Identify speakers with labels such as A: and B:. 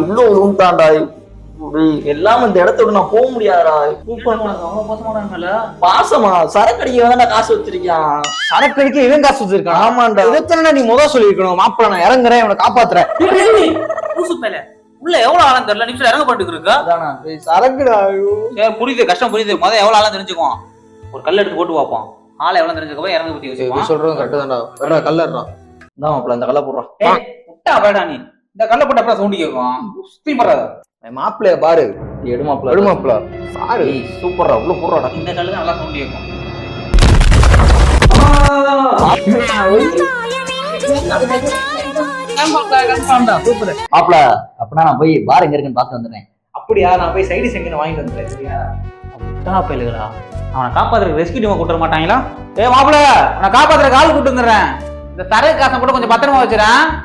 A: உள்ள உருண்டாண்டா எல்லாம் இந்த இடத்தோட நான் போக முடியாதா. பாசமா சரக்கு அடிக்க வேணா காசு வச்சிருக்கான்.
B: சரக்கு அடிக்க இவன் காசு வச்சிருக்கான்.
A: ஆமாண்டா.
B: இதைத்தானே நீ முதல் சொல்லிருக்கணும். மாப்பிள்ள நான் இறங்குறேன், இவனை காப்பாத்துறேன்.
C: உள்ள எவ்வளவு ஆழம் தெரியல, நிமிஷம் இறங்க பண்ணிட்டு இருக்கா.
A: சரக்குடா.
C: சரி புரியுது, கஷ்டம் புரியுது. முதல்ல எவ்வளவு ஆழம் தெரிஞ்சுக்குவோம். ஒரு கல் எடுத்து போட்டு பார்ப்போம். ஆளை எவ்வளவு தெரிஞ்சுக்கோ, இறங்க பத்தி வச்சுக்குவோம்.
A: சொல்றது கரெக்ட் தான்டா. கல்லறா தான் மாப்பிள்ள இந்த கல்ல போடுறான்.
C: முட்டா பேடா நீ. இந்த கல்ல போட்டு அப்புறம் சவுண்ட் கேட்கும். சுத்தி பண்றாத
A: மாப்பிள்ளைய பாரு. எடுமாப்பிள்ள
C: சாரி சூப்பரா உள்ள போடுறாடா. இந்த கல்லு தான் நல்லா சவுண்ட் கேட்கும்.
D: மாப்பிள அப்படின்னா நான் போய் பார் எங்க இருக்குன்னு பார்த்து வந்துடுறேன்.
B: அப்படியா? நான் போய் சைடு செங்கன்னு வாங்கிட்டு வந்துடுறேன். சரியா?
C: பயிலுகளா அவனை காப்பாத்துறதுக்கு ரெஸ்கியூ டீமை கூட்ட மாட்டாங்களா? மாப்பிள்ள நான் காப்பாத்துற கால் கூட்டு வந்துடுறேன். இந்த தரை காசை கூட கொஞ்சம் பத்திரமா வச்சுறேன்.